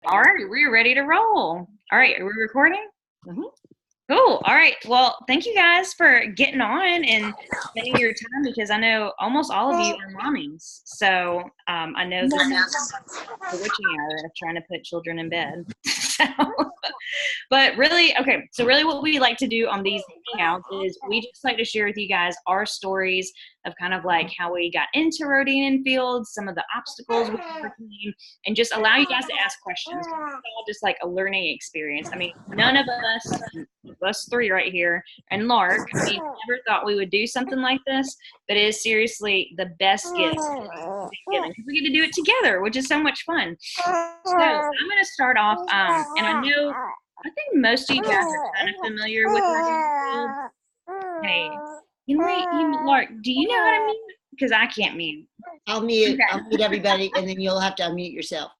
All right, we're ready to roll. All right, are we recording? Mhm. Cool. All right. Well, thank you guys for getting on and spending your time because I know almost all of you are mommies. So I know this is the witching hour of trying to put children in bed. So, but really, okay, so really what we like to do on these hangouts is we just like to share with you guys our stories of kind of like how we got into rodean fields, some of the obstacles we overcame, and just allow you guys to ask questions. It's all just like a learning experience. I mean, none of us three right here, and Lark, we never thought we would do something like this, but it is seriously the best gift given because we get to do it together, which is so much fun. So I'm going to start off, and I think most of you guys are kind of familiar with rodean fields. Hey, Lark, do you know how to mute? Because I can't mute. I'll mute. Okay. I'll mute everybody, and then you'll have to unmute yourself.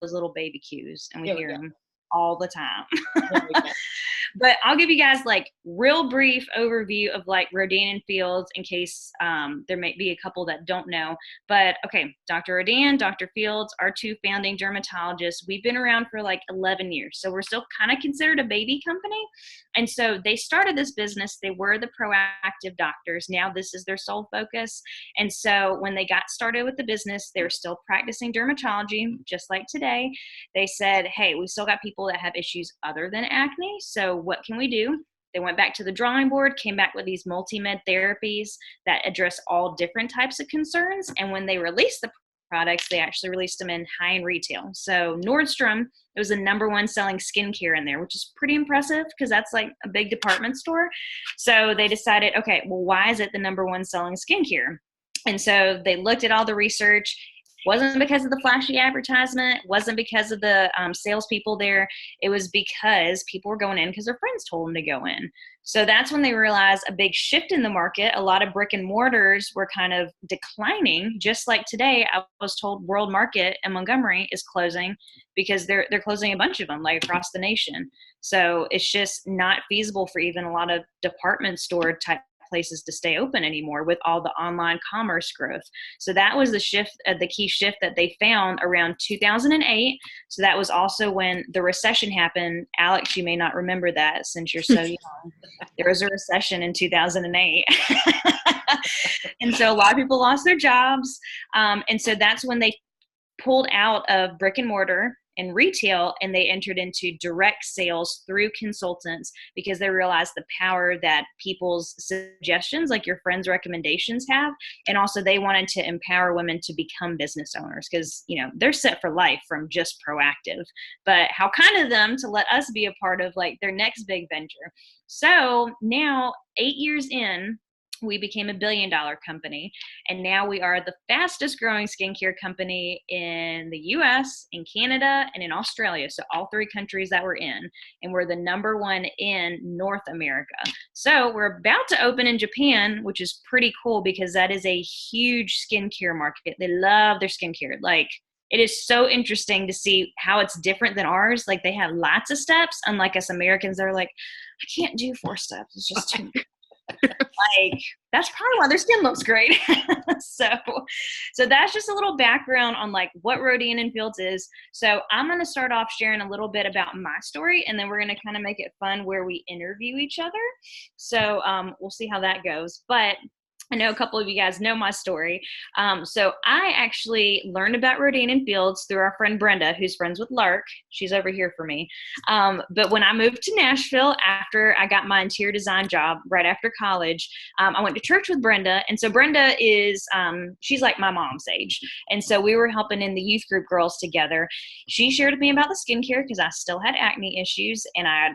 Those little baby cues, and we There we hear go. them all the time. There we go. But I'll give you guys like real brief overview of like rodean fields in case there may be a couple that don't know. But okay, Dr. Rodan, Dr. Fields, our two founding dermatologists, we've been around for like 11 years. So we're still kind of considered a baby company. And so they started this business. They were the proactive doctors. Now this is their sole focus. And so when they got started with the business, they were still practicing dermatology, just like today. They said, hey, we still got people that have issues other than acne. So what can we do? They went back to the drawing board, came back with these multi-med therapies that address all different types of concerns. And when they released the products, they actually released them in high-end retail. So Nordstrom, it was the number one selling skincare in there, which is pretty impressive because that's like a big department store. So they decided, okay, well, why is it the number one selling skincare? And so they looked at all the research. Wasn't because of the flashy advertisement, wasn't because of the salespeople there. It was because people were going in because their friends told them to go in. So that's when they realized a big shift in the market. A lot of brick and mortars were kind of declining, just like today. I was told World Market in Montgomery is closing because they're closing a bunch of them like across the nation. So it's just not feasible for even a lot of department store type places to stay open anymore with all the online commerce growth. So that was the shift, the key shift that they found around 2008. So that was also when the recession happened. Alex, you may not remember that since you're so young. There was a recession in 2008. And so a lot of people lost their jobs. And so that's when they pulled out of brick and mortar and retail, and they entered into direct sales through consultants because they realized the power that people's suggestions, like your friends' recommendations, have. And also they wanted to empower women to become business owners because, you know, they're set for life from just proactive. But how kind of them to let us be a part of like their next big venture. So now, 8 years in, we became a billion-dollar company, and now we are the fastest growing skincare company in the US, in Canada, and in Australia. So all three countries that we're in, and we're the number one in North America. So we're about to open in Japan, which is pretty cool because that is a huge skincare market. They love their skincare. Like, it is so interesting to see how it's different than ours. Like, they have lots of steps, unlike us Americans that are like, I can't do 4 steps. It's just too much. Like, that's probably why their skin looks great. so so that's just a little background on like what rodean fields is. So I'm going to start off sharing a little bit about my story, and then we're going to kind of make it fun where we interview each other. So we'll see how that goes. But I know a couple of you guys know my story. So I actually learned about rodean fields through our friend Brenda, who's friends with Lark. She's over here for me. But when I moved to Nashville after I got my interior design job right after college, I went to church with Brenda. And so Brenda is, she's like my mom's age. And so we were helping in the youth group girls together. She shared with me about the skincare because I still had acne issues, and I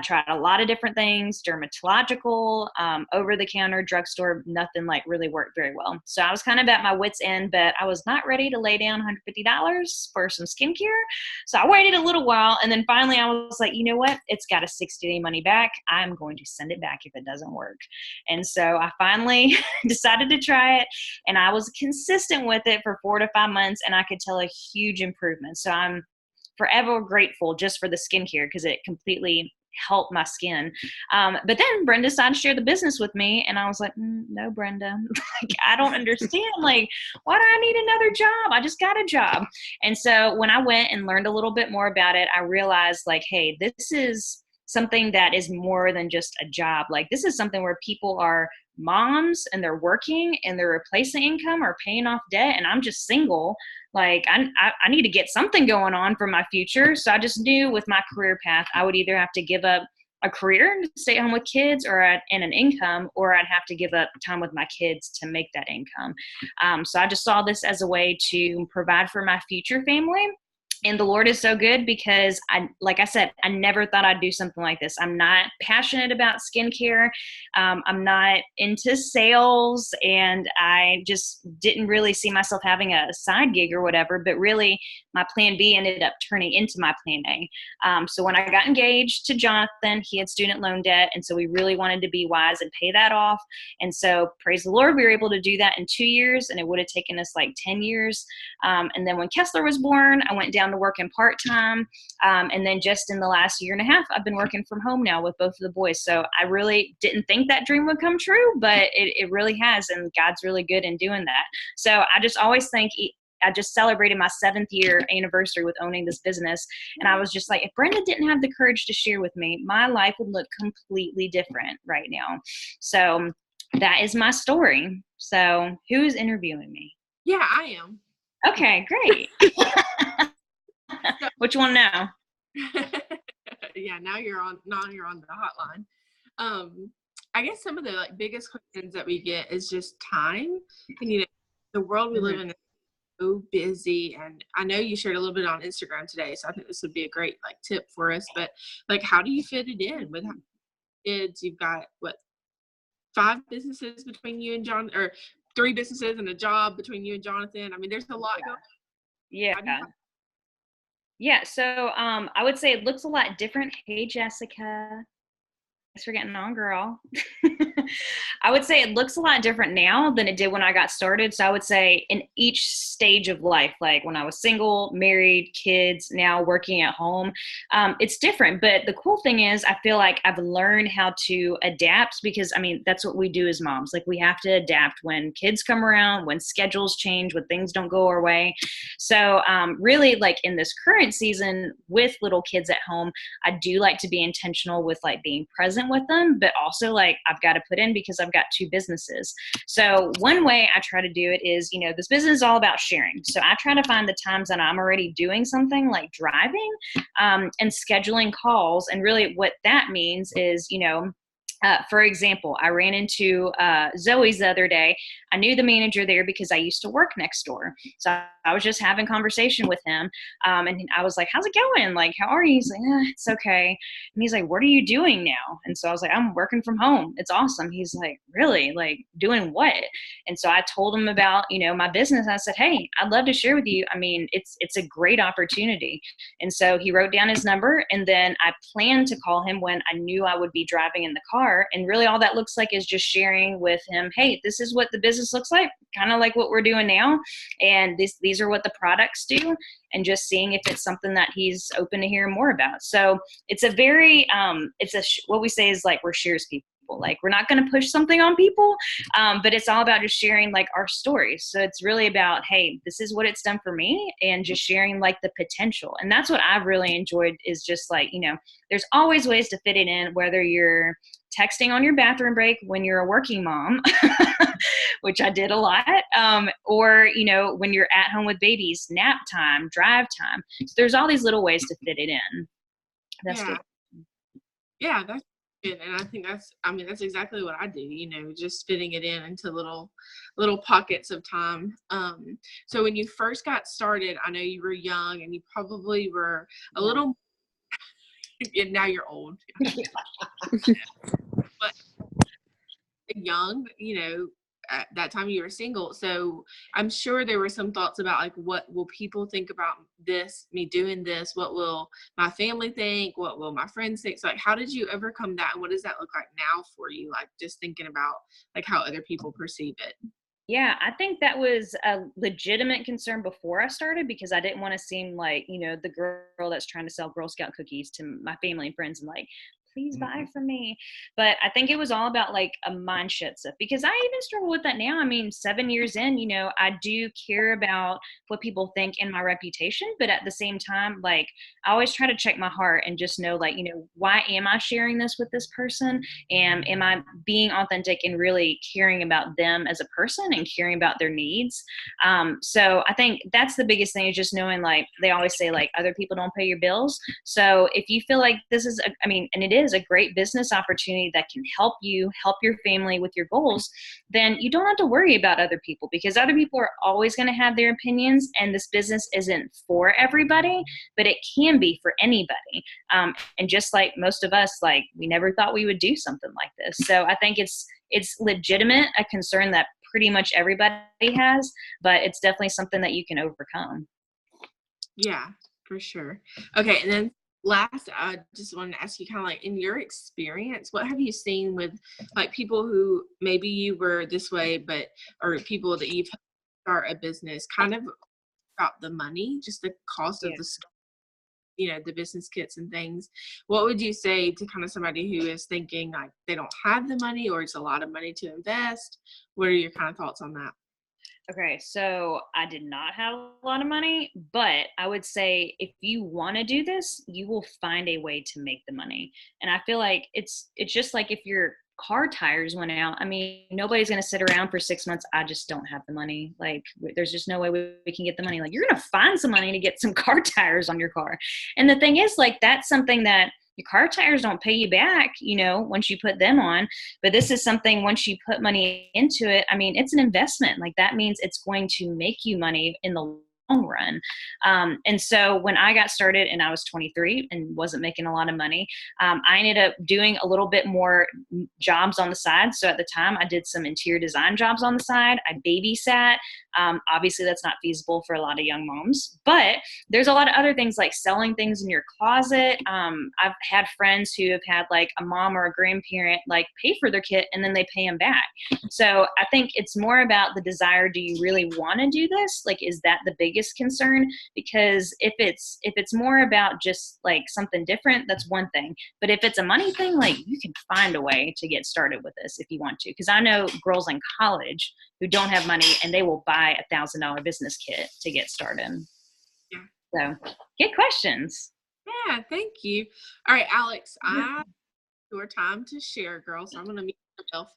tried a lot of different things, dermatological, over-the-counter, drugstore, nothing like really worked very well. So I was kind of at my wit's end, but I was not ready to lay down $150 for some skincare. So I waited a little while, and then finally I was like, you know what? It's got a 60-day money back. I'm going to send it back if it doesn't work. And so I finally decided to try it, and I was consistent with it for 4 to 5 months, and I could tell a huge improvement. So I'm forever grateful just for the skincare because it completely help my skin. But then Brenda decided to share the business with me, and I was like, no, Brenda, like, I don't understand. Like, why do I need another job? I just got a job. And so when I went and learned a little bit more about it, I realized, like, hey, this is something that is more than just a job. Like, this is something where people are moms and they're working and they're replacing income or paying off debt, and I'm just single. Like, I need to get something going on for my future. So I just knew with my career path, I would either have to give up a career to stay home with kids and an income, or I'd have to give up time with my kids to make that income. So I just saw this as a way to provide for my future family. And the Lord is so good because like I said, I never thought I'd do something like this. I'm not passionate about skincare. I'm not into sales, and I just didn't really see myself having a side gig or whatever, but really my plan B ended up turning into my plan A. So when I got engaged to Jonathan, he had student loan debt. And so we really wanted to be wise and pay that off. And so praise the Lord, we were able to do that in 2 years, and it would have taken us like 10 years. And then when Kessler was born, I went down to working part-time. And then just in the last year and a half, I've been working from home now with both of the boys. So I really didn't think that dream would come true, but it really has. And God's really good in doing that. So I just always think, I just celebrated my 7th year anniversary with owning this business. And I was just like, if Brenda didn't have the courage to share with me, my life would look completely different right now. So that is my story. So who's interviewing me? Yeah, I am. Okay, great. What you want to know? Yeah, now you're on the hotline. I guess some of the like biggest questions that we get is just time. And the world we live in is so busy, and I know you shared a little bit on Instagram today, so I think this would be a great like tip for us. But like, how do you fit it in with kids? You've got what, 5 businesses between you and John, or 3 businesses and a job between you and Jonathan. I mean, there's a lot going on. Yeah. Yeah. So I would say it looks a lot different. Hey, Jessica. Thanks for getting on, girl. I would say it looks a lot different now than it did when I got started. So I would say in each stage of life, like when I was single, married, kids, now working at home, it's different. But the cool thing is I feel like I've learned how to adapt, because I mean, that's what we do as moms. Like, we have to adapt when kids come around, when schedules change, when things don't go our way. So really, like in this current season with little kids at home, I do like to be intentional with like being present with them, but also like I've got to put in, because I've got 2 businesses. So one way I try to do it is, this business is all about sharing. So I try to find the times that I'm already doing something like driving, and scheduling calls. And really what that means is, for example, I ran into Zoe's the other day. I knew the manager there because I used to work next door. So I was just having conversation with him. And I was like, how's it going? Like, how are you? He's like, it's okay. And he's like, what are you doing now? And so I was like, I'm working from home. It's awesome. He's like, really? Like, doing what? And so I told him about, my business. I said, hey, I'd love to share with you. I mean, it's a great opportunity. And so he wrote down his number, and then I planned to call him when I knew I would be driving in the car. And really all that looks like is just sharing with him, hey, this is what the business looks like, kind of like what we're doing now. And these are what the products do, and just seeing if it's something that he's open to hearing more about. So it's a very, what we say is like, we're shares people. Like, we're not going to push something on people, but it's all about just sharing like our stories. So it's really about, hey, this is what it's done for me, and just sharing like the potential. And that's what I've really enjoyed, is just like, there's always ways to fit it in, whether you're texting on your bathroom break when you're a working mom, which I did a lot, or, when you're at home with babies, nap time, drive time. So there's all these little ways to fit it in. That's good. Yeah, that's good. And I think that's exactly what I do, just fitting it in into little pockets of time. So when you first got started, I know you were young, and you probably were a little, and now you're old, but young, at that time you were single. So I'm sure there were some thoughts about like, what will people think about me doing this? What will my family think? What will my friends think? So like, how did you overcome that? And what does that look like now for you? Like, just thinking about like how other people perceive it. Yeah, I think that was a legitimate concern before I started, because I didn't want to seem like, the girl that's trying to sell Girl Scout cookies to my family and friends, and like, please buy from me. But I think it was all about like a mindset stuff, because I even struggle with that now. I mean, 7 years in, I do care about what people think and my reputation, but at the same time, like, I always try to check my heart and just know, like, why am I sharing this with this person? And am I being authentic and really caring about them as a person and caring about their needs? So I think that's the biggest thing, is just knowing, like, they always say, like, other people don't pay your bills. So if you feel like this is, and it is a great business opportunity that can help you help your family with your goals, then you don't have to worry about other people, because other people are always going to have their opinions, and this business isn't for everybody, but it can be for anybody. And just like most of us, like, we never thought we would do something like this. So I think it's legitimate, a concern that pretty much everybody has, but it's definitely something that you can overcome. Yeah, for sure. Okay, and then last, I just wanted to ask you, kind of like, in your experience, what have you seen with like people who maybe you were this way, but, or people that you've start a business, kind of about the money, just the cost of the business kits and things. What would you say to kind of somebody who is thinking like they don't have the money, or it's a lot of money to invest? What are your kind of thoughts on that? Okay, so I did not have a lot of money, but I would say if you want to do this, you will find a way to make the money. And I feel like it's just like if your car tires went out. I mean, nobody's going to sit around for 6 months. I just don't have the money. Like, there's just no way we can get the money. Like, you're going to find some money to get some car tires on your car. And the thing is, like, that's something that your car tires don't pay you back, once you put them on. But this is something, once you put money into it, I mean, it's an investment. Like, that means it's going to make you money in the long run. And so when I got started and I was 23 and wasn't making a lot of money, I ended up doing a little bit more jobs on the side. So at the time, I did some interior design jobs on the side. I babysat. Obviously, that's not feasible for a lot of young moms, but there's a lot of other things, like selling things in your closet. I've had friends who have had like a mom or a grandparent like pay for their kit and then they pay them back. So I think it's more about the desire. Do you really want to do this? Like, is that the biggest concern? Because if it's more about just like something different, that's one thing. But if it's a money thing, like, you can find a way to get started with this if you want to. Because I know girls in college who don't have money and they will buy $1,000 business kit to get started. Yeah. So, good questions. Yeah, thank you. All right, Alex, I your time to share, girl. So I'm gonna mute myself.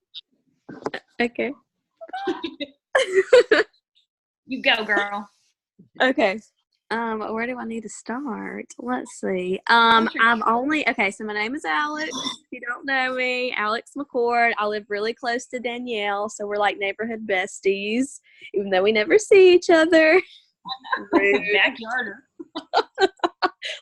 Okay. You go, girl. Okay. Where do I need to start? Let's see. So my name is Alex. If you don't know me, Alex McCord. I live really close to Danielle, so we're like neighborhood besties, even though we never see each other. Backyard.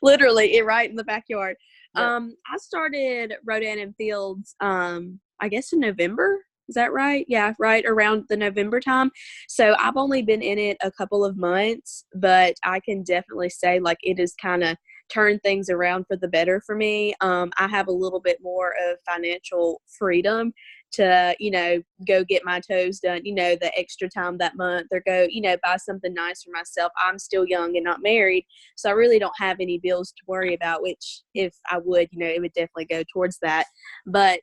Literally, right in the backyard. Yeah. I started Rodan and Fields, I guess in November. Is that right? Yeah, right around the November time. So I've only been in it a couple of months, but I can definitely say like it has kind of turned things around for the better for me. I have a little bit more of financial freedom to, go get my toes done, the extra time that month, or go, buy something nice for myself. I'm still young and not married, so I really don't have any bills to worry about, which if I would, it would definitely go towards that. But,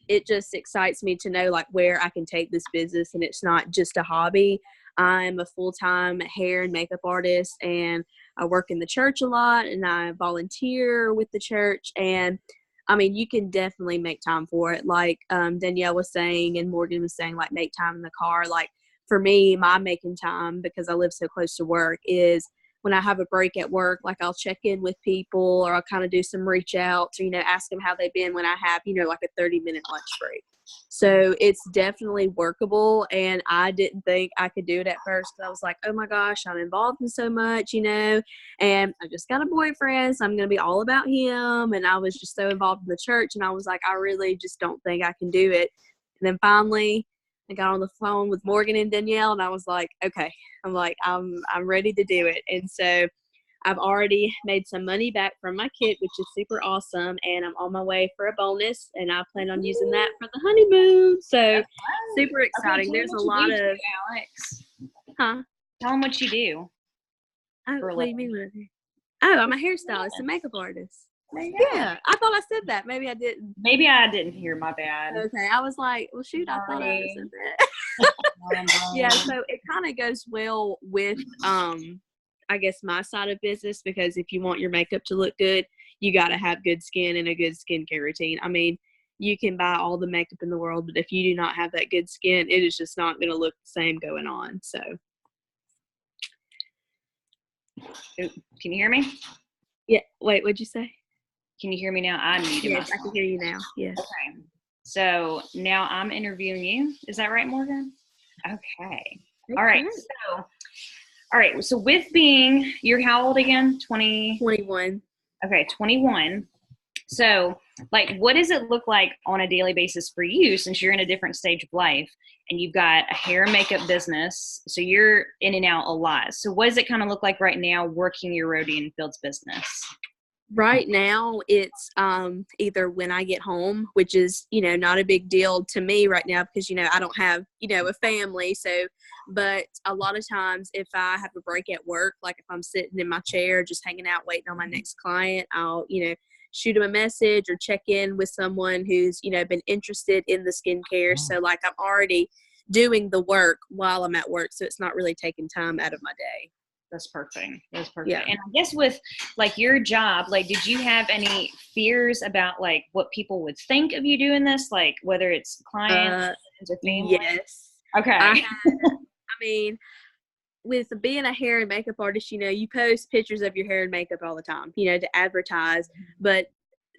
it just excites me to know like where I can take this business, and it's not just a hobby. I'm a full-time hair and makeup artist, and I work in the church a lot, and I volunteer with the church. And I mean, you can definitely make time for it. Like Danielle was saying and Morgan was saying, like, make time in the car. Like, for me, my making time, because I live so close to work, is when I have a break at work, like, I'll check in with people, or I'll kind of do some reach outs, or, ask them how they've been when I have, like a 30-minute lunch break. So it's definitely workable. And I didn't think I could do it at first, because I was like, oh my gosh, I'm involved in so much, and I just got a boyfriend, so I'm going to be all about him. And I was just so involved in the church, and I was like, I really just don't think I can do it. And then finally I got on the phone with Morgan and Danielle, and I was like, okay, I'm ready to do it. And so I've already made some money back from my kit, which is super awesome. And I'm on my way for a bonus, and I plan on using that for the honeymoon. So super exciting. Okay, there's a lot of Alex. Huh? Tell them what you do. Oh, what do you mean? Oh, I'm a hairstylist and makeup artist. Yeah, I thought I said that. Maybe I didn't. Maybe I didn't hear, my bad. Okay, I was like, well, shoot, I thought I said that. Yeah, so it kind of goes well with, I guess, my side of business, because if you want your makeup to look good, you got to have good skin and a good skincare routine. I mean, you can buy all the makeup in the world, but if you do not have that good skin, it is just not going to look the same going on. So, Oop, can you hear me? yeah. Wait, what'd you say? Can you hear me now? I muted Yes, myself. I can hear you now. Yes. Okay. So now I'm interviewing you. Is that right, Morgan? Okay. All right. So with being, you're how old again? 21. Okay, 21. So, like, what does it look like on a daily basis for you, since you're in a different stage of life and you've got a hair and makeup business? So you're in and out a lot. So what does it kind of look like right now working your Rodan Fields business? Right now, it's either when I get home, which is, not a big deal to me right now because, I don't have, a family. So, but a lot of times if I have a break at work, like if I'm sitting in my chair just hanging out waiting on my next client, I'll, shoot them a message or check in with someone who's, been interested in the skincare. So, like, I'm already doing the work while I'm at work. So it's not really taking time out of my day. That's perfect. That's perfect. Yeah. And I guess with like your job, like, did you have any fears about like what people would think of you doing this? Like whether it's clients or family? Yes. Okay. I mean, with being a hair and makeup artist, you post pictures of your hair and makeup all the time, to advertise, but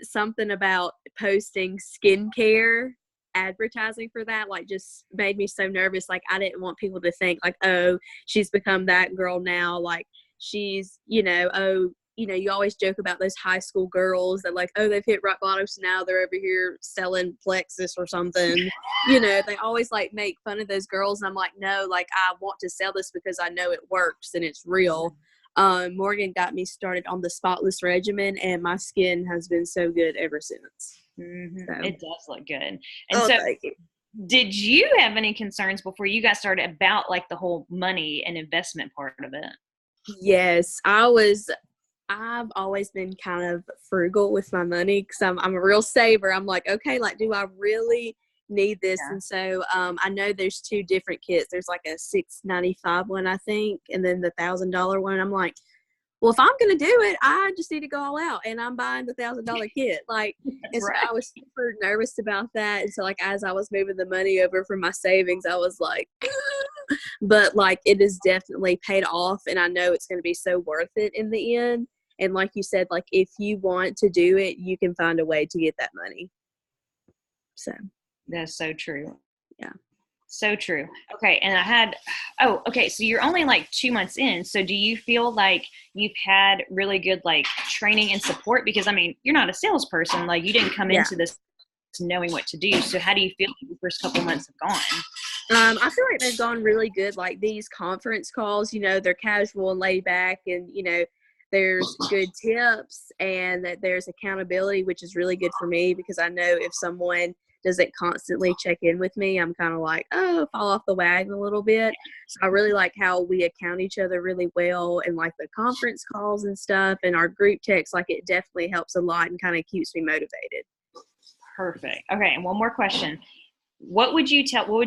something about posting skincare advertising for that like just made me so nervous. Like I didn't want people to think like, oh, she's become that girl now, like she's you always joke about those high school girls that like, oh, they've hit rock bottom, so now they're over here selling Plexus or something. They always like make fun of those girls, and I'm like, no, like I want to sell this because I know it works and it's real. Morgan got me started on the spotless regimen, and my skin has been so good ever since. Mm-hmm. So. It does look good. And so thank you. Did you have any concerns before you got started about like the whole money and investment part of it? Yes, I've always been kind of frugal with my money because I'm a real saver. I'm like, okay, like, do I really need this? Yeah. And so I know there's two different kits. There's like a $695 one, I think, and then the $1,000 one. I'm like, well, if I'm going to do it, I just need to go all out, and I'm buying the $1,000 kit. Like, and so I was super nervous about that. And so, like, as I was moving the money over from my savings, I was like, but like, it is definitely paid off, and I know it's going to be so worth it in the end. And like you said, like, if you want to do it, you can find a way to get that money. So that's so true. Yeah. So true. Okay. And so you're only like 2 months in. So do you feel like you've had really good like training and support? Because I mean, you're not a salesperson. Like you didn't come into this knowing what to do. So how do you feel like the first couple months have gone? I feel like they've gone really good. Like these conference calls, they're casual and laid back, and, there's good tips and that there's accountability, which is really good for me because I know if someone doesn't constantly check in with me, I'm kind of like, oh, fall off the wagon a little bit. So I really like how we account each other really well, and like the conference calls and stuff and our group texts, like it definitely helps a lot and kind of keeps me motivated. Perfect. Okay. And one more question. What would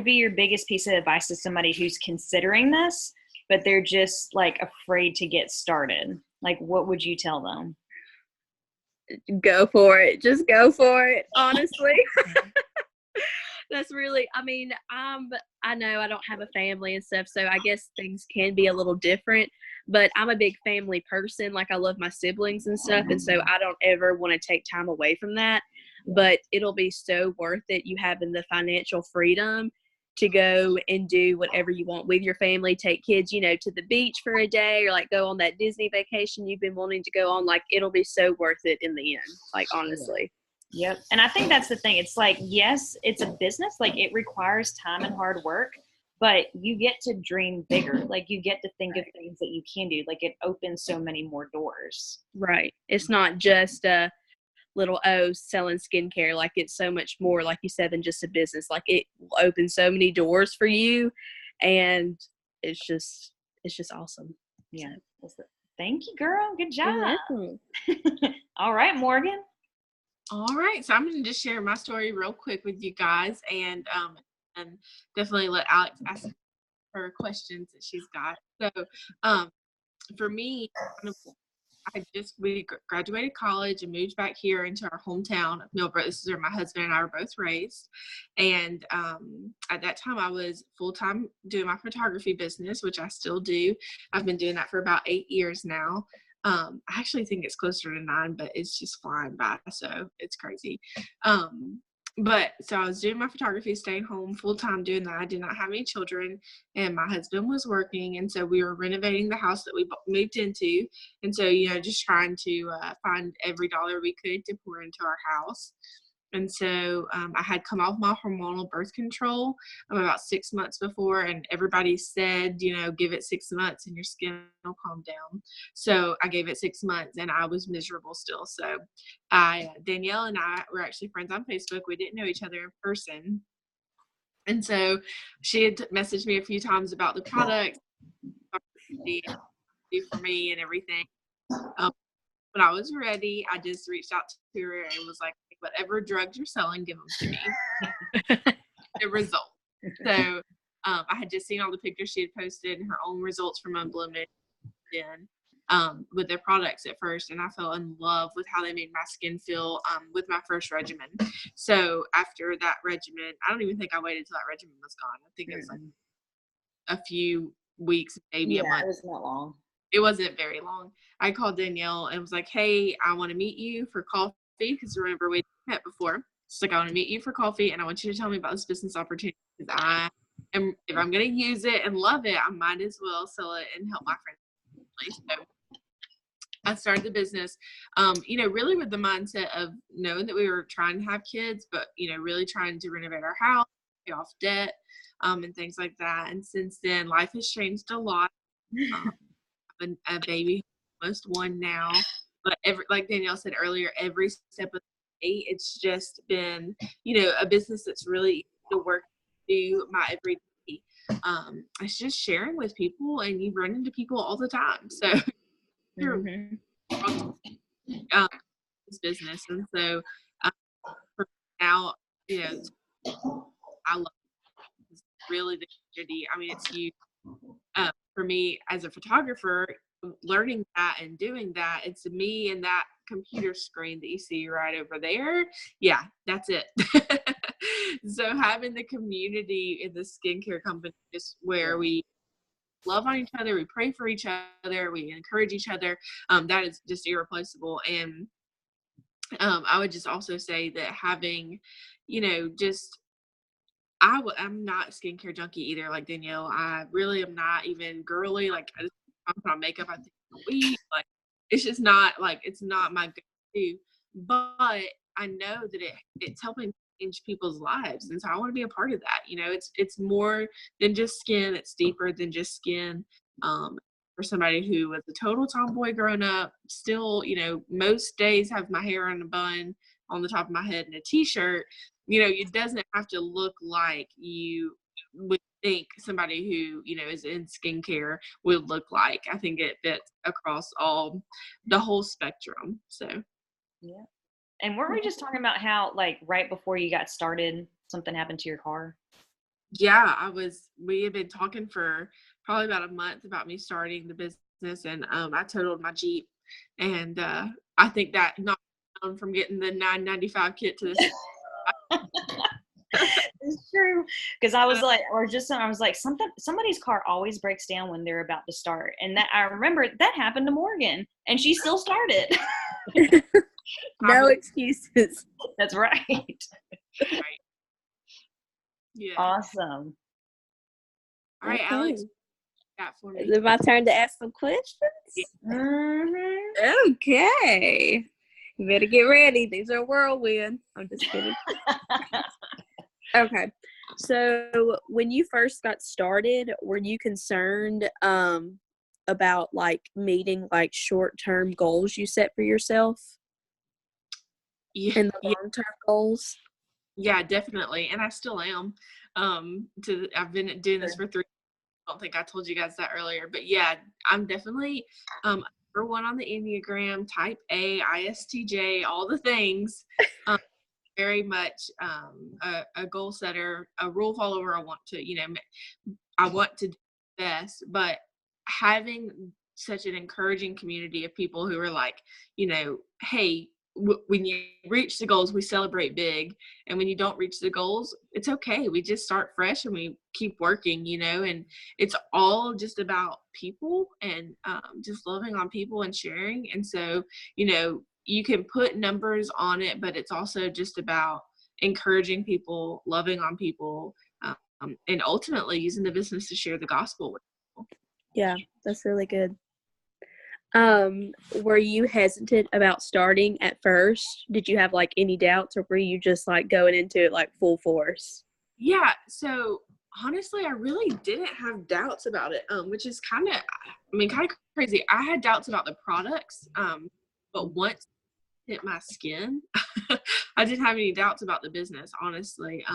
be your biggest piece of advice to somebody who's considering this, but they're just like afraid to get started? Like, what would you tell them? Go for it. Just go for it. Honestly. That's really, I mean, I know I don't have a family and stuff, so I guess things can be a little different, but I'm a big family person. Like I love my siblings and stuff. And so I don't ever want to take time away from that, but it'll be so worth it. You having the financial freedom to go and do whatever you want with your family, take kids, to the beach for a day, or like go on that Disney vacation you've been wanting to go on. Like it'll be so worth it in the end, like honestly. Yep. And I think that's the thing. It's like, yes, it's a business. Like it requires time and hard work, but you get to dream bigger. Like you get to think of things that you can do. Like it opens so many more doors. Right. It's not just a little selling skincare. Like it's so much more, like you said, than just a business. Like it will open so many doors for you, and it's just awesome. Yeah. Thank you, girl. Good job. You're welcome. All right, Morgan. All right, so I'm going to just share my story real quick with you guys, and definitely let Alex ask her questions that she's got. So, for me, we graduated college and moved back here into our hometown of Millbrook. This is where my husband and I were both raised. And at that time, I was full-time doing my photography business, which I still do. I've been doing that for about 8 years now. I actually think it's closer to 9, but it's just flying by, so it's crazy. But so I was doing my photography, staying home full time doing that. I did not have any children, and my husband was working, and so we were renovating the house that we moved into, and so just trying to find every dollar we could to pour into our house. And so I had come off my hormonal birth control about 6 months before, and everybody said, give it 6 months and your skin will calm down. So I gave it 6 months, and I was miserable still. So Danielle and I were actually friends on Facebook. We didn't know each other in person. And so she had messaged me a few times about the product for me and everything. When I was ready, I just reached out to her and was like, whatever drugs you're selling, give them to me. The result. So I had just seen all the pictures she had posted and her own results from Unblended with their products at first, and I fell in love with how they made my skin feel with my first regimen. So after that regimen, I don't even think I waited till that regimen was gone. I think it was like a few weeks, maybe a month. It wasn't that long. It wasn't very long. I called Danielle and was like, hey, I want to meet you for coffee, because remember we met before. She's like, I want to meet you for coffee, and I want you to tell me about this business opportunity, because if I'm going to use it and love it, I might as well sell it and help my friends. So I started the business, really with the mindset of knowing that we were trying to have kids, but, really trying to renovate our house, pay off debt, and things like that. And since then, life has changed a lot. A baby, almost 1 now, but like Danielle said earlier, every step of the way, it's just been a business that's really easy to work to my everyday. It's just sharing with people, and you run into people all the time, so this business. And so for now, I love it. It's really the community. I mean, it's huge. For me as a photographer, learning that and doing that, it's me and that computer screen that you see right over there. Yeah, that's it. So having the community in the skincare company is where we love on each other, we pray for each other, we encourage each other. That is just irreplaceable. And I would just also say that having, I'm not a skincare junkie either, like Danielle. I really am not even girly. Like, I just put on makeup, I think a week. Like, it's just not, it's not my go-to. But I know that it's helping change people's lives. And so I want to be a part of that. It's more than just skin. It's deeper than just skin. For somebody who was a total tomboy growing up, still, most days have my hair in a bun on the top of my head and a t-shirt. It doesn't have to look like you would think somebody who, is in skincare would look like. I think it fits across the whole spectrum. So, yeah. And weren't we just talking about how, right before you got started, something happened to your car? Yeah, we had been talking for probably about a month about me starting the business, and I totaled my Jeep, and I think that knocked me down from getting the $9.95 kit to this. It's true, because I was like, somebody's car always breaks down when they're about to start, and that I remember that happened to Morgan, and she still started. No excuses. That's right. Right. Yeah. Awesome. All right, Okay. Alex, got for me. Is it my turn to ask some questions? Yeah. Mm-hmm. Okay. You better get ready. These are a whirlwind. I'm just kidding. Okay. So when you first got started, were you concerned about meeting short-term goals you set for yourself? Yeah. And the long-term goals? Yeah, definitely. And I still am. I've been doing this for 3 years. I don't think I told you guys that earlier, but yeah, I'm definitely number one on the Enneagram, type A, ISTJ, all the things. Very much a goal setter, a rule follower. I want to do best, but having such an encouraging community of people who are like, hey, when you reach the goals, we celebrate big. And when you don't reach the goals, it's okay. We just start fresh and we keep working, and it's all just about people and just loving on people and sharing. And so, you can put numbers on it, but it's also just about encouraging people, loving on people, and ultimately using the business to share the gospel with people. Yeah, that's really good. Were you hesitant about starting at first? Did you have like any doubts, or were you just like going into it like full force? Yeah, so honestly, I really didn't have doubts about it, which is kind of crazy. I had doubts about the products, but once it hit my skin, I didn't have any doubts about the business, honestly.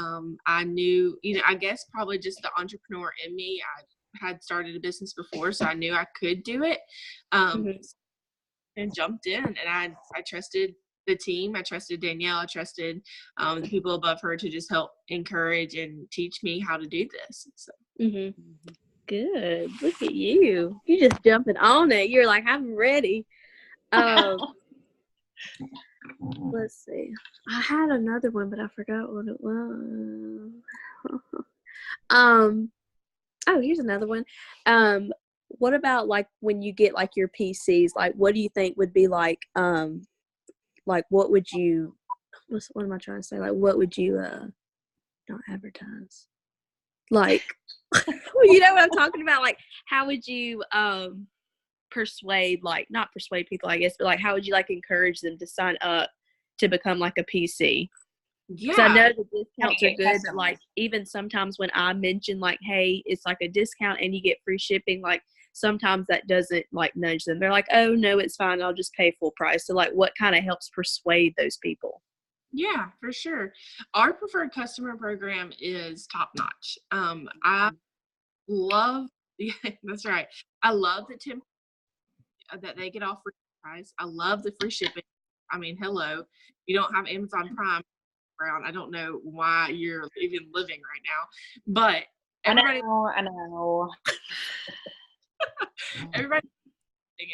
I knew, I guess probably just the entrepreneur in me. I had started a business before, so I knew I could do it, and jumped in, and I trusted the team. I trusted Danielle. I trusted the people above her to just help encourage and teach me how to do this. So. Good. Look at you. You just jumping on it. You're like, I'm ready. Let's see. I had another one, but I forgot what it was. Oh, here's another one. What about like when you get like your PCs? Like, what do you think would be like what would you? What am I trying to say? Like, what would you not advertise? Like, you know what I'm talking about? Like, how would you persuade, like, not persuade people, I guess, but like, how would you like encourage them to sign up to become like a PC? Because I know the discounts are good, but like even sometimes when I mention like, hey, it's like a discount and you get free shipping, like sometimes that doesn't like nudge them. They're like, oh no, it's fine, I'll just pay full price. So like, what kind of helps persuade those people? Yeah, for sure. Our preferred customer program is top notch. I love, yeah, that's right. I love the 10 that they get off free price. I love the free shipping. I mean, hello, you don't have Amazon Prime around. I don't know why you're even living right now, but everybody, I know.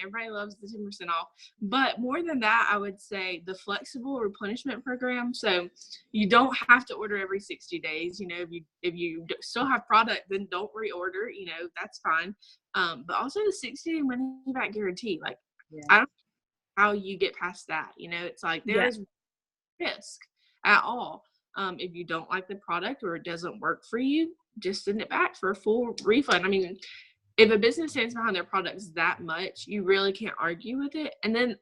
everybody loves the 10% off. But more than that, I would say the flexible replenishment program. So you don't have to order every 60 days. If you still have product, then don't reorder. That's fine. But also the 60-day money back guarantee. Like, I don't know how you get past that. It's like there is risk at all. If you don't like the product or it doesn't work for you, just send it back for a full refund. I mean, if a business stands behind their products that much, you really can't argue with it. And then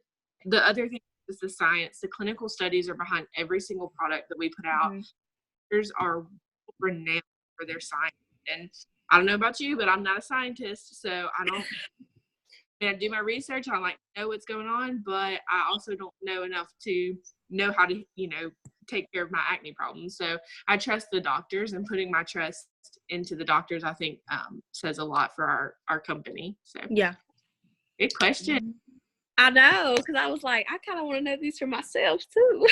the other thing is the science. The clinical studies are behind every single product that we put out. Doctors are renowned for their science. And I don't know about you, but I'm not a scientist, so I do my research. I like know what's going on, but I also don't know enough to know how to, take care of my acne problems. So I trust the doctors, and putting my trust into the doctors, I think, says a lot for our company. So yeah, good question. I know, because I was like, I kind of want to know these for myself too.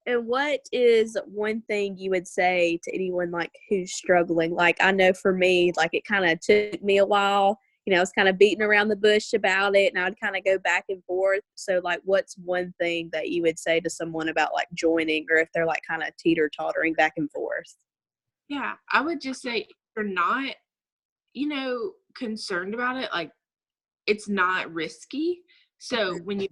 And what is one thing you would say to anyone like who's struggling? Like, I know for me, like it kind of took me a while. I was kind of beating around the bush about it, and I'd kind of go back and forth. So like, what's one thing that you would say to someone about like joining, or if they're like kind of teeter-tottering back and forth? Yeah, I would just say if you're not, concerned about it, like it's not risky. So when you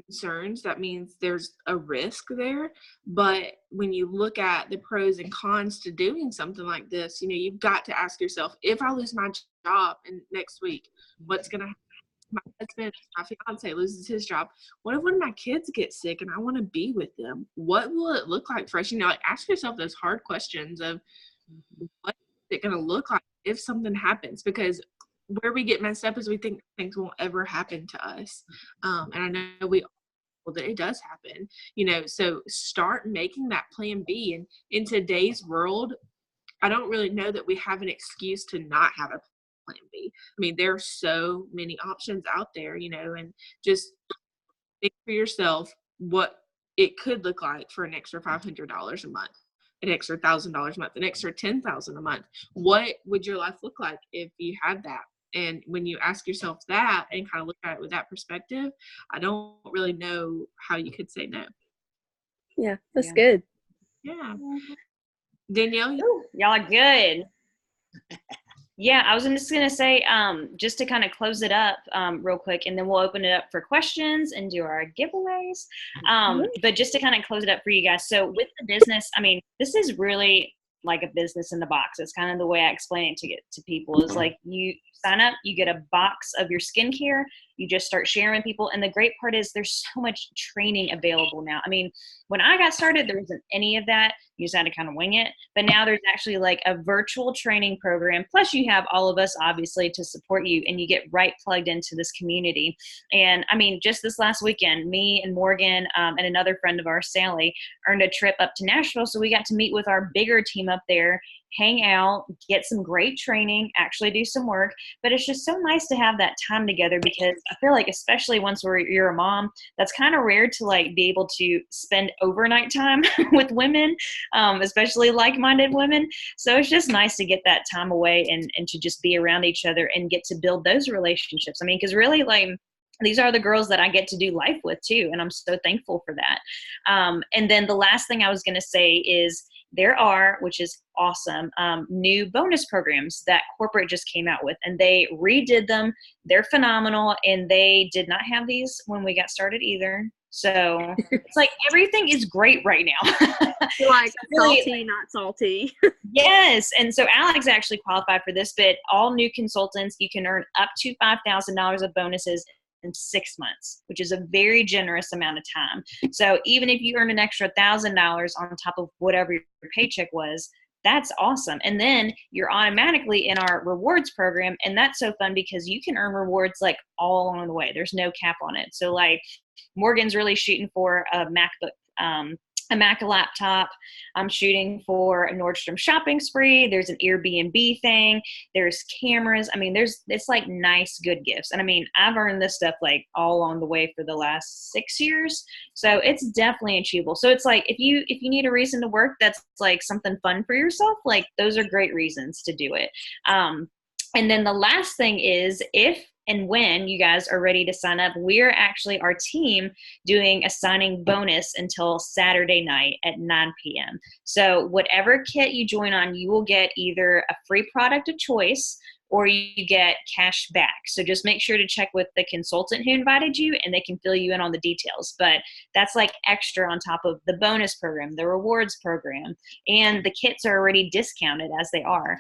concerns, that means there's a risk there. But when you look at the pros and cons to doing something like this, you've got to ask yourself, if I lose my job in next week, what's going to happen? My husband, my fiance loses his job. What if one of my kids gets sick and I want to be with them? What will it look like for us? Like ask yourself those hard questions of what is it going to look like if something happens? Because where we get messed up is we think things won't ever happen to us. And I know that it does happen, so start making that plan B. And in today's world, I don't really know that we have an excuse to not have a plan B. I mean, there are so many options out there, you know, and just think for yourself what it could look like for an extra $500 a month, an extra $1,000 a month, an extra $10,000 a month. What would your life look like if you had that? And when you ask yourself that and kind of look at it with that perspective, I don't really know how you could say no. Yeah, that's Yeah. good. Yeah. Danielle, Ooh, y'all are good. Yeah, I was just gonna say, just to kind of close it up, real quick, and then we'll open it up for questions and do our giveaways. But just to kind of close it up for you guys. So with the business, I mean, this is really like a business in the box. It's kind of the way I explain it to people. Is like you sign up, you get a box of your skincare, you just start sharing with people. And the great part is there's so much training available now. I mean, when I got started, there wasn't any of that. You just had to kind of wing it. But now there's actually like a virtual training program. Plus you have all of us obviously to support you, and you get right plugged into this community. And I mean, just this last weekend, me and Morgan and another friend of ours, Sally, earned a trip up to Nashville. So we got to meet with our bigger team up there, hang out, get some great training, actually do some work. But it's just so nice to have that time together, because I feel like, especially once you're a mom, that's kind of rare to like be able to spend overnight time with women, especially like-minded women. So it's just nice to get that time away and to just be around each other and get to build those relationships. I mean, because really, like, these are the girls that I get to do life with too, and I'm so thankful for that. And then the last thing I was going to say is there are, which is awesome, new bonus programs that corporate just came out with, and they redid them. They're phenomenal, and they did not have these when we got started either. So it's like everything is great right now. Like really, salty, not salty. yes. And so Alex actually qualified for this, but all new consultants, you can earn up to $5,000 of bonuses in 6 months, which is a very generous amount of time. So even if you earn an extra $1,000 on top of whatever your paycheck was, that's awesome. And then you're automatically in our rewards program. And that's so fun because you can earn rewards like all along the way. There's no cap on it. So like Morgan's really shooting for a MacBook, a Mac laptop. I'm shooting for a Nordstrom shopping spree. There's an Airbnb thing. There's cameras. I mean, it's like nice, good gifts. And I mean, I've earned this stuff like all along the way for the last 6 years. So it's definitely achievable. So it's like, if you need a reason to work, that's like something fun for yourself. Like those are great reasons to do it. And then the last thing is, if and when you guys are ready to sign up, we're actually, our team, doing a signing bonus until Saturday night at 9 p.m. So whatever kit you join on, you will get either a free product of choice or you get cash back. So just make sure to check with the consultant who invited you, and they can fill you in on the details. But that's like extra on top of the bonus program, the rewards program, and the kits are already discounted as they are.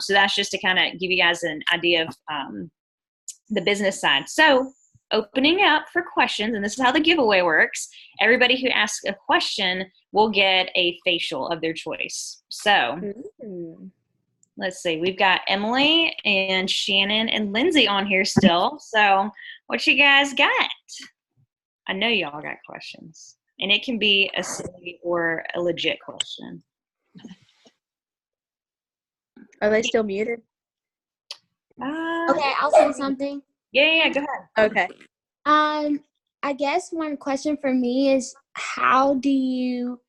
So that's just to kind of give you guys an idea of the business side. So opening up for questions, and this is how the giveaway works. Everybody who asks a question will get a facial of their choice. So let's see, we've got Emily and Shannon and Lindsay on here still. So what you guys got? I know y'all got questions, and it can be a silly or a legit question. Are they still muted? Okay, I'll say something. Yeah, go ahead. Okay. I guess one question for me is, how do you,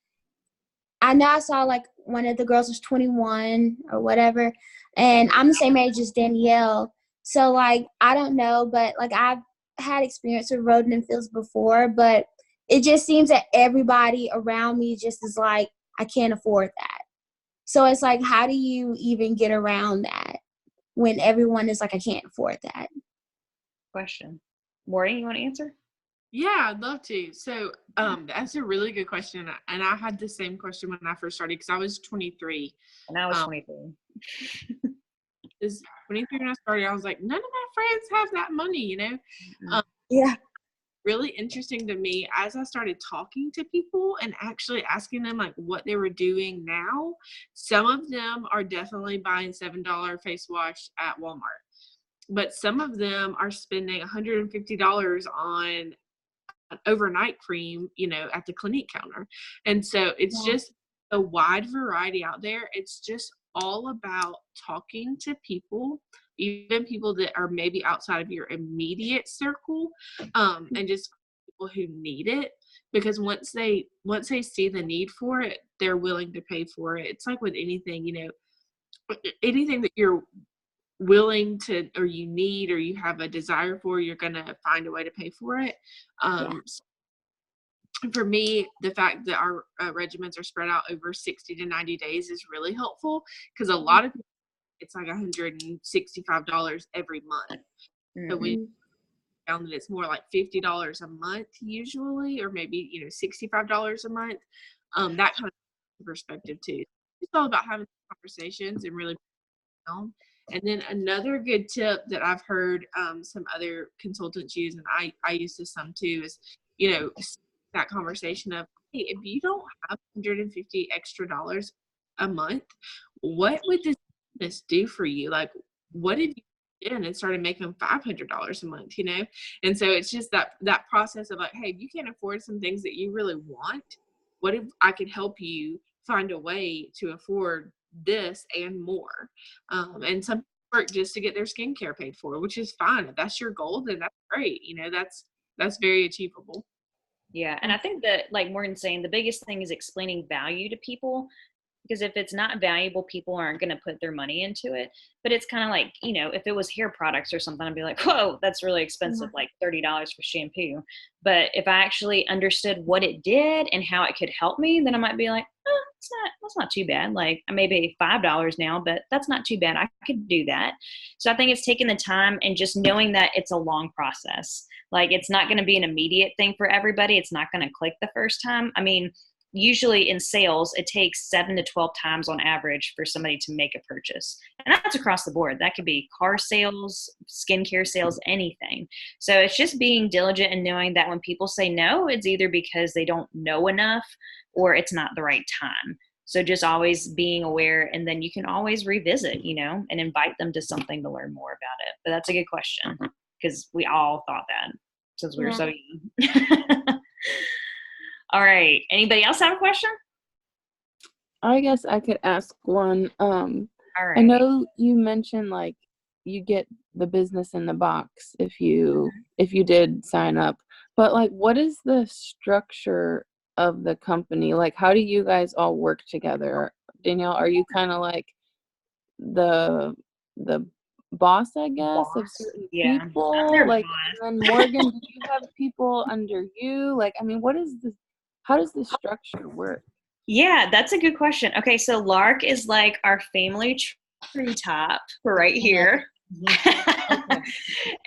I know I saw like one of the girls was 21 or whatever, and I'm the same age as Danielle. So like, I don't know, but like I've had experience with Roden and Fields before, but it just seems that everybody around me just is like, I can't afford that. So it's like, how do you even get around that when everyone is like, I can't afford that? Question. Morty, you want to answer? Yeah, I'd love to. So that's a really good question. And I had the same question when I first started, because I was 23. And I was 23. Is 23 when I started. I was like, none of my friends have that money, you know? Yeah. Really interesting to me as I started talking to people and actually asking them like what they were doing now. Some of them are definitely buying $7 face wash at Walmart, but some of them are spending $150 on an overnight cream, you know, at the Clinique counter. And so it's just a wide variety out there. It's just all about talking to people even people that are maybe outside of your immediate circle, and just people who need it, because once they see the need for it, they're willing to pay for it. It's like with anything, anything that you're willing to, or you need, or you have a desire for, you're gonna find a way to pay for it. So for me, the fact that our regimens are spread out over 60 to 90 days is really helpful, because a lot of people, it's like $165 every month. So we found that it's more like $50 a month usually, or maybe $65 a month. That kind of perspective too. It's all about having conversations and really down. And then another good tip that I've heard some other consultants use, and I use this some too, is that conversation of, hey, if you don't have $150 extra a month, what would this business do for you? Like, what if you did and started making $500 a month, And so it's just that process of like, hey, if you can't afford some things that you really want, what if I could help you find a way to afford this and more? And some work just to get their skincare paid for, which is fine. If that's your goal, then that's great. That's very achievable. Yeah. And I think that, like Morgan's saying, the biggest thing is explaining value to people, because if it's not valuable, people aren't going to put their money into it. But it's kind of like, if it was hair products or something, I'd be like, whoa, that's really expensive, like $30 for shampoo. But if I actually understood what it did and how it could help me, then I might be like, that's not too bad. Like, I may pay $5 now, but that's not too bad. I could do that. So I think it's taking the time and just knowing that it's a long process. Like, it's not going to be an immediate thing for everybody. It's not going to click the first time. I mean, usually in sales, it takes 7 to 12 times on average for somebody to make a purchase. And that's across the board. That could be car sales, skincare sales, anything. So it's just being diligent and knowing that when people say no, it's either because they don't know enough or it's not the right time. So just always being aware, and then you can always revisit, and invite them to something to learn more about it. But that's a good question, because we all thought that since we were so young. All right. Anybody else have a question? I guess I could ask one. All right. I know you mentioned like you get the business in the box if you did sign up, but like, what is the structure of the company? Like, how do you guys all work together? Danielle, are you kind of like the boss, I guess, of certain people? Like, and then Morgan, do you have people under you? Like, I mean, how does this structure work? Yeah, that's a good question. Okay, so Lark is like our family treetop right here.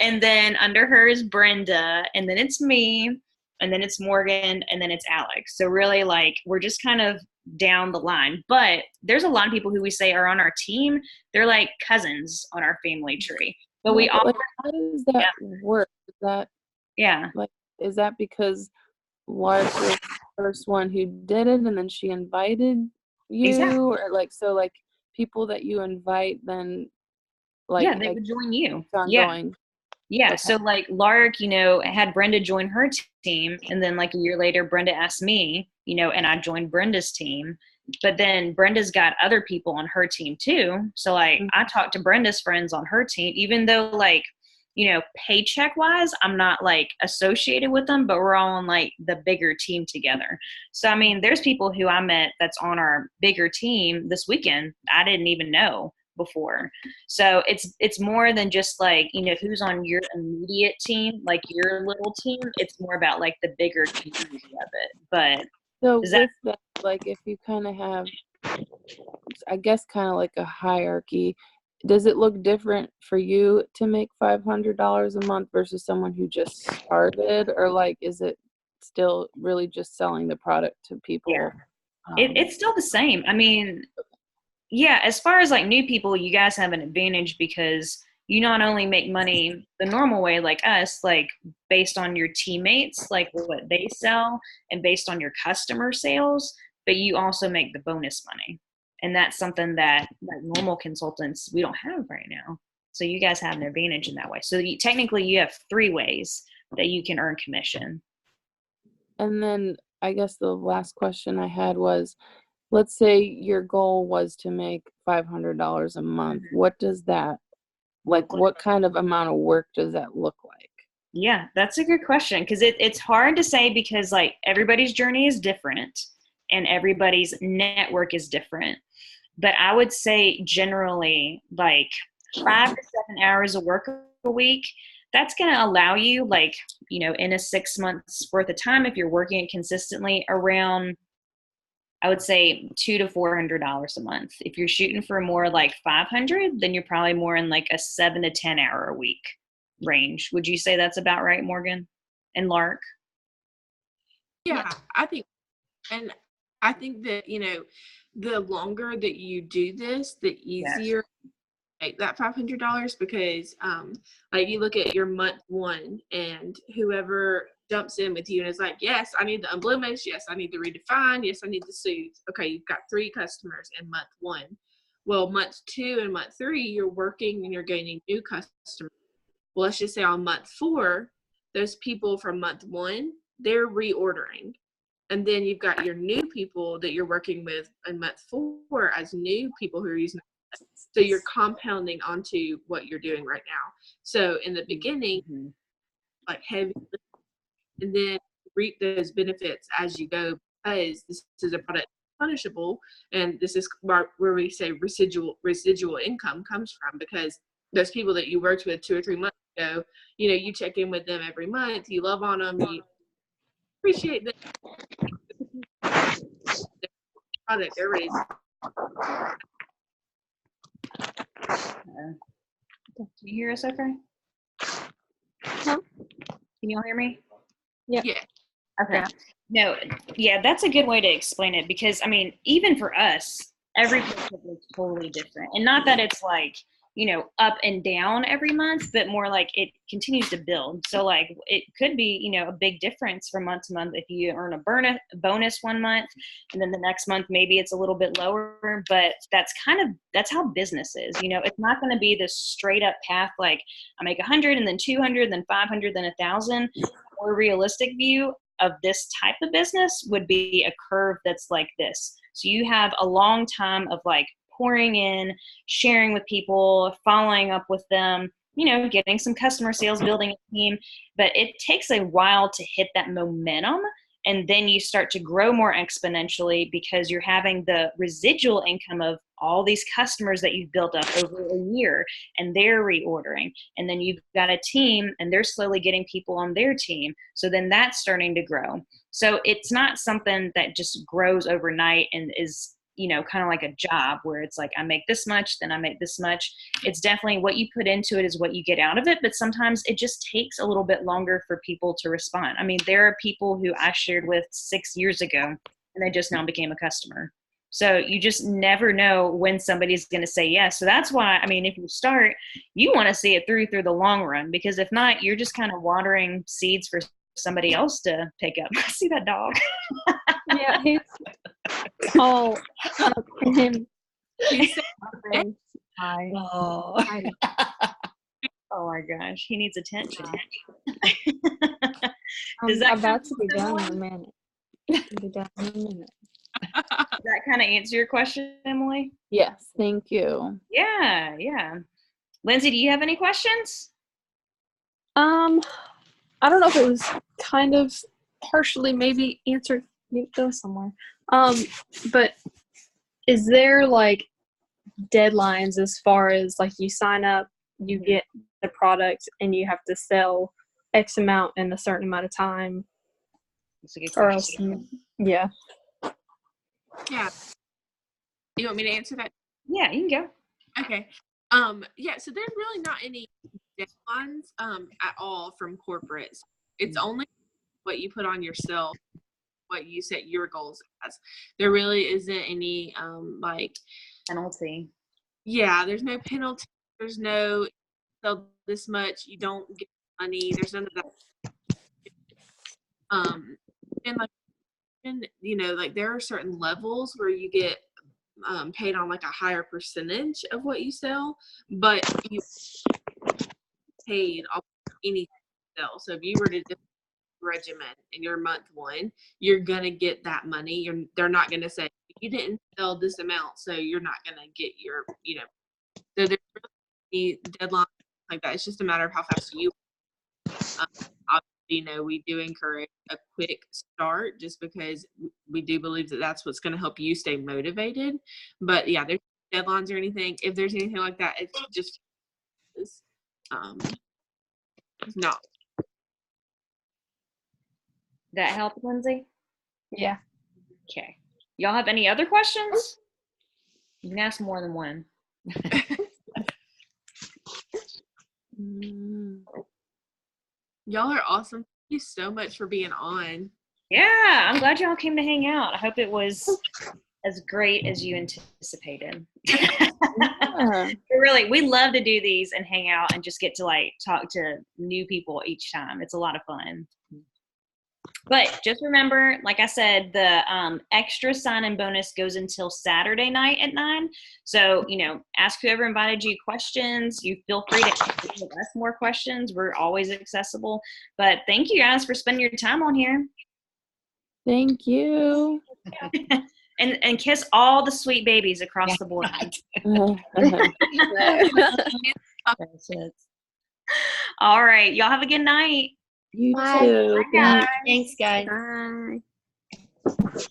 And then under her is Brenda, and then it's me, and then it's Morgan, and then it's Alex. So really, like, we're just kind of down the line. But there's a lot of people who we say are on our team. They're like cousins on our family tree. But we all, like, how does that work? Is that is that because Lark was the first one who did it, and then she invited you, or like, so like people that you invite, then like they would join you. Ongoing. Yeah. Okay. So like Lark, had Brenda join her team, and then like a year later, Brenda asked me, and I joined Brenda's team. But then Brenda's got other people on her team too. So like I talked to Brenda's friends on her team, even though like, paycheck wise, I'm not like associated with them, but we're all on like the bigger team together. So, I mean, there's people who I met that's on our bigger team this weekend I didn't even know before. So it's more than just like, who's on your immediate team, like your little team. It's more about like the bigger community of it. But so with that, like, if you kind of have, I guess, kind of like a hierarchy, does it look different for you to make $500 a month versus someone who just started, or like, is it still really just selling the product to people? Yeah. It's still the same. I mean, yeah, as far as like new people, you guys have an advantage because you not only make money the normal way like us, like based on your teammates, like what they sell, and based on your customer sales, but you also make the bonus money. And that's something that like normal consultants, we don't have right now. So you guys have an advantage in that way. So technically you have 3 ways that you can earn commission. And then I guess the last question I had was, let's say your goal was to make $500 a month. What does that Like, what kind of amount of work does that look like? Yeah, that's a good question, because it's hard to say, because like everybody's journey is different and everybody's network is different. But I would say generally like 5 to 7 hours of work a week, that's going to allow you, like, in a 6 months worth of time, if you're working it consistently, around, I would say $200 to $400 a month. If you're shooting for more like 500, then you're probably more in like a 7 to 10 hour a week range. Would you say that's about right, Morgan and Lark? Yeah, I think, and I think that, the longer that you do this, the easier make that $500, because like you look at your month one and whoever jumps in with you and is like, yes, I need the unblemished, yes, I need the redefined, yes, I need the soothe. Okay, you've got 3 customers in month one. Well, month 2 and month 3, you're working and you're gaining new customers. Well, let's just say on month 4, those people from month 1, they're reordering. And then you've got your new people that you're working with in month 4 as new people who are using it. So you're compounding onto what you're doing right now. So in the beginning, like heavy, and then reap those benefits as you go, because this is a product punishable, and this is where we say residual income comes from, because those people that you worked with 2 or 3 months ago, you check in with them every month, you love on them, you appreciate them. The product they're ready. Can you hear us okay? Huh? Can you all hear me? Yeah. Okay. Yeah. No, yeah, that's a good way to explain it, because I mean, even for us, every paycheck is totally different. And not that it's like, up and down every month, but more like it continues to build. So like it could be, a big difference from month to month if you earn a bonus one month, and then the next month maybe it's a little bit lower. But that's how business is. It's not going to be this straight up path like I make 100 and then 200, then 500, then 1,000. A more realistic view of this type of business would be a curve that's like this. So you have a long time of like pouring in, sharing with people, following up with them, getting some customer sales, building a team. But it takes a while to hit that momentum. And then you start to grow more exponentially, because you're having the residual income of all these customers that you've built up over a year, and they're reordering. And then you've got a team and they're slowly getting people on their team. So then that's starting to grow. So it's not something that just grows overnight and is, kind of like a job where it's like, I make this much, then I make this much. It's definitely what you put into it is what you get out of it. But sometimes it just takes a little bit longer for people to respond. I mean, there are people who I shared with 6 years ago and they just now became a customer. So you just never know when somebody's going to say yes. So that's why, I mean, if you start, you want to see it through the long run, because if not, you're just kind of watering seeds for somebody else to pick up. I see that dog. Yeah, he's tall. Him. Hi. Oh. Oh my gosh, he needs attention. I'm Does that about to kind be of done in a minute. Be done in a minute. Does that kind of answer your question, Emily? Yes, thank you. Yeah. Lindsay, do you have any questions? I don't know if it was kind of partially maybe answered. Go somewhere. But is there like deadlines as far as like you sign up, you get the product, and you have to sell X amount in a certain amount of time? That's a good Or question. else, yeah. Yeah. You want me to answer that? Yeah, you can go. Okay. Yeah, so there's really not any deadlines at all from corporates. It's only what you put on yourself, what you set your goals as. There really isn't any like Penalty. Yeah, there's no penalty. There's no sell this much, you don't get money. There's none of that. And like, like there are certain levels where you get paid on like a higher percentage of what you sell, but you paid off anything you sell. So if you were to do regimen in your month one, you're gonna get that money. They're not gonna say you didn't sell this amount, so you're not gonna get your, so there's really any deadline like that. It's just a matter of how fast you. Obviously, we do encourage a quick start just because we do believe that that's what's going to help you stay motivated. But yeah, there's no deadlines or anything. If there's anything like that, it's just no. That help, Lindsay? Yeah. Okay. Y'all have any other questions? You can ask more than one. Y'all are awesome. Thank you so much for being on. Yeah, I'm glad y'all came to hang out. I hope it was as great as you anticipated. Yeah. Really, we love to do these and hang out and just get to like talk to new people each time. It's a lot of fun. But just remember, like I said, the extra sign-in bonus goes until Saturday night at 9. So, ask whoever invited you questions. You feel free to ask us more questions. We're always accessible. But thank you guys for spending your time on here. Thank you. And kiss all the sweet babies across the board. All right. Y'all have a good night. You Bye. too. Bye, guys. Thanks, guys. Bye.